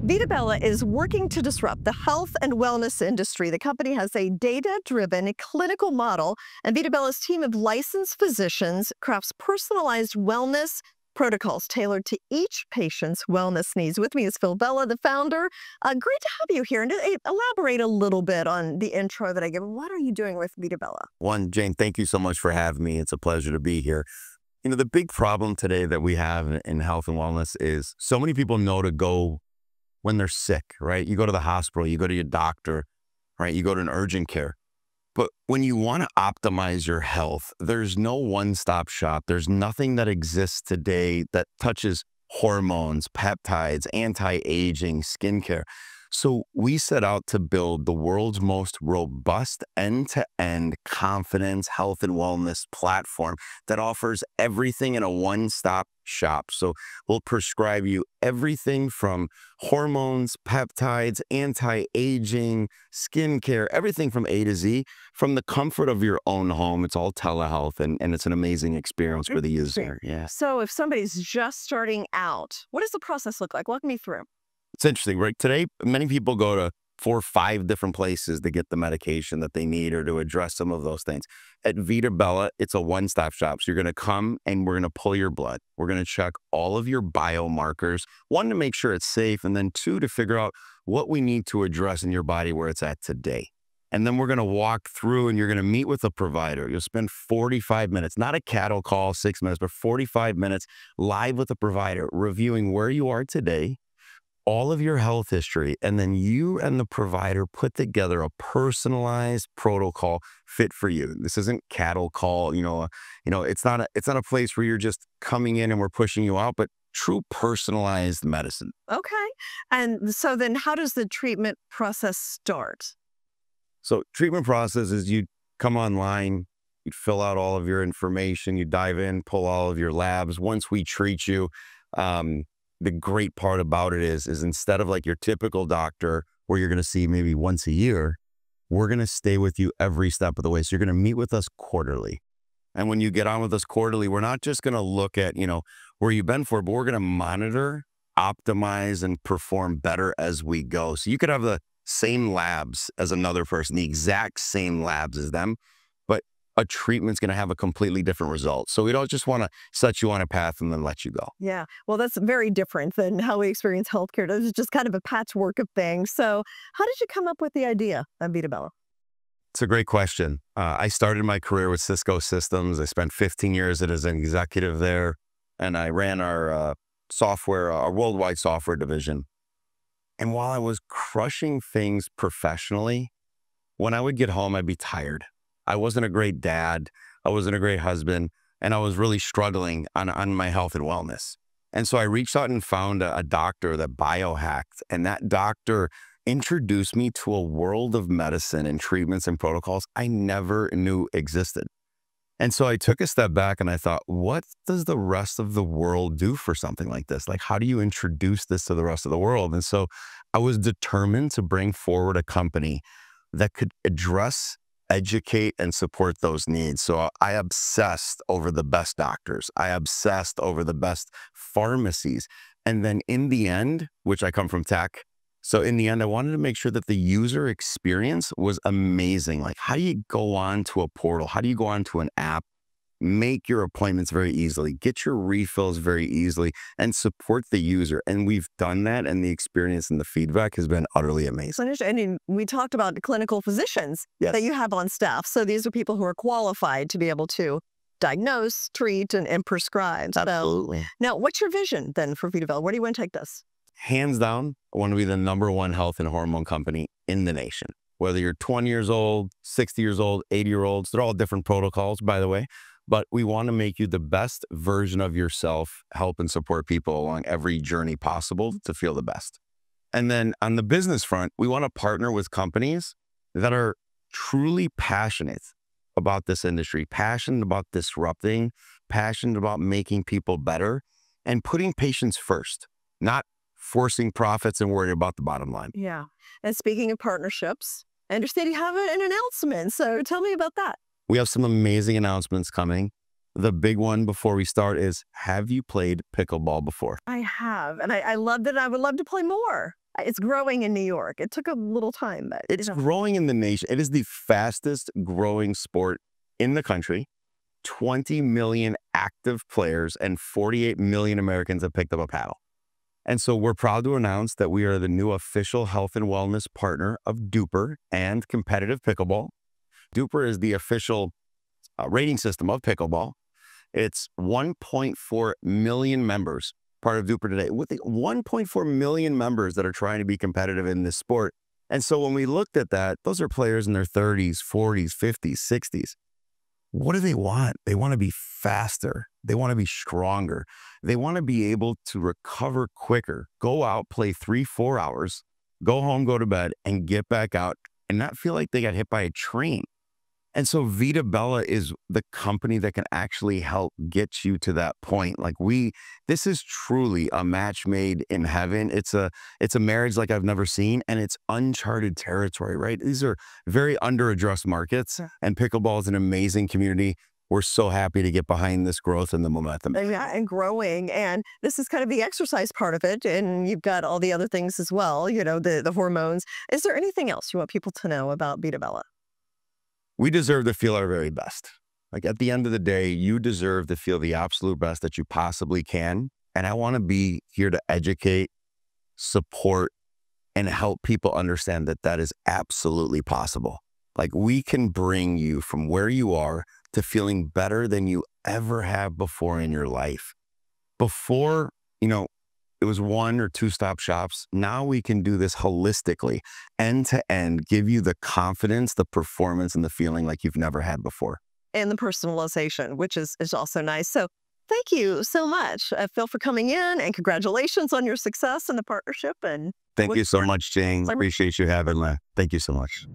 Vita Bella is working to disrupt the health and wellness industry. The company has a data-driven clinical model, and Vita Bella's team of licensed physicians crafts personalized wellness protocols tailored to each patient's wellness needs. With me is Phil Bella, the founder. Great to have you here. And elaborate a little bit on the intro that I gave. What are you doing with Vita Bella? One, Jane, thank you so much for having me. It's a pleasure to be here. You know, the big problem today that we have in health and wellness is so many people know to go when they're sick, right? You go to the hospital, you go to your doctor, right? You go to an urgent care. But when you want to optimize your health, there's no one-stop shop. There's nothing that exists today that touches hormones, peptides, anti-aging, skincare. So we set out to build the world's most robust end-to-end confidence, health and wellness platform that offers everything in a one-stop shop. So we'll prescribe you everything from hormones, peptides, anti-aging, skincare, everything from A to Z, from the comfort of your own home. It's all telehealth, and it's an amazing experience for the user. Yeah. So if somebody's just starting out, what does the process look like? Walk me through. It's interesting, right? Today, many people go to 4 or 5 different places to get the medication that they need or to address some of those things. At Vita Bella, it's a one-stop shop. So you're going to come and we're going to pull your blood. We're going to check all of your biomarkers, 1, to make sure it's safe, and then 2, to figure out what we need to address in your body where it's at today. And then we're going to walk through and you're going to meet with a provider. You'll spend 45 minutes, not a cattle call, 6 minutes, but 45 minutes live with a provider, reviewing where you are today, all of your health history, and then you and the provider put together a personalized protocol fit for you. This isn't cattle call, it's not a place where you're just coming in and we're pushing you out, but true personalized medicine. Okay. And so then how does the treatment process start? So treatment process is you come online, you fill out all of your information, you dive in, pull all of your labs. Once we treat you, the great part about it is instead of like your typical doctor where you're going to see maybe once a year, we're going to stay with you every step of the way. So you're going to meet with us quarterly. And when you get on with us quarterly, we're not just going to look at, where you've been for, but we're going to monitor, optimize, and perform better as we go. So you could have the same labs as another person, the exact same labs as them, but a treatment's going to have a completely different result. So we don't just want to set you on a path and then let you go. Yeah, well, that's very different than how we experience healthcare. This is just kind of a patchwork of things. So how did you come up with the idea of Vita Bella? It's a great question. I started my career with Cisco Systems. I spent 15 years as an executive there, and I ran our our worldwide software division. And while I was crushing things professionally, when I would get home, I'd be tired. I wasn't a great dad. I wasn't a great husband. And I was really struggling on my health and wellness. And so I reached out and found a doctor that biohacked. And that doctor introduced me to a world of medicine and treatments and protocols I never knew existed. And so I took a step back and I thought, what does the rest of the world do for something like this? Like, how do you introduce this to the rest of the world? And so I was determined to bring forward a company that could address, educate, and support those needs. So I obsessed over the best doctors. I obsessed over the best pharmacies. And then in the end, which I come from tech, so in the end, I wanted to make sure that the user experience was amazing. Like, how do you go on to a portal? How do you go on to an app, make your appointments very easily, get your refills very easily, and support the user? And we've done that, and the experience and the feedback has been utterly amazing. And we talked about the clinical physicians that you have on staff. So these are people who are qualified to be able to diagnose, treat, and prescribe. Absolutely. So, now, what's your vision then for Vita Bella? Where do you want to take this? Hands down, I want to be the #1 health and hormone company in the nation. Whether you're 20 years old, 60 years old, 80-year-olds, they're all different protocols, by the way. But we want to make you the best version of yourself, help and support people along every journey possible to feel the best. And then on the business front, we want to partner with companies that are truly passionate about this industry, passionate about disrupting, passionate about making people better, and putting patients first, not forcing profits and worrying about the bottom line. Yeah. And speaking of partnerships, I understand you have an announcement. So tell me about that. We have some amazing announcements coming. The big one before we start is, have you played pickleball before? I have, and I loved it. I would love to play more. It's growing in New York. It took a little time, but It's growing in the nation. It is the fastest growing sport in the country. 20 million active players and 48 million Americans have picked up a paddle. And so we're proud to announce that we are the new official health and wellness partner of DUPR and competitive pickleball. DUPR is the official rating system of pickleball. It's 1.4 million members, part of DUPR today, with the 1.4 million members that are trying to be competitive in this sport. And so when we looked at that, those are players in their 30s, 40s, 50s, 60s. What do they want? They want to be faster. They want to be stronger. They want to be able to recover quicker, go out, play 3-4 hours, go home, go to bed, and get back out and not feel like they got hit by a train. And so Vita Bella is the company that can actually help get you to that point. Like this is truly a match made in heaven. It's a marriage like I've never seen, and it's uncharted territory, right? These are very under-addressed markets, and pickleball is an amazing community. We're so happy to get behind this growth and the momentum. Yeah, and growing. And this is kind of the exercise part of it. And you've got all the other things as well, the hormones. Is there anything else you want people to know about Vita Bella? We deserve to feel our very best. Like at the end of the day, you deserve to feel the absolute best that you possibly can. And I want to be here to educate, support, and help people understand that that is absolutely possible. Like we can bring you from where you are to feeling better than you ever have before in your life. Before, it was 1 or 2 stop shops. Now we can do this holistically, end to end, give you the confidence, the performance, and the feeling like you've never had before. And the personalization, which is also nice. So thank you so much, Phil, for coming in, and congratulations on your success and the partnership. And thank you so much, Jane. Appreciate you having me. Thank you so much.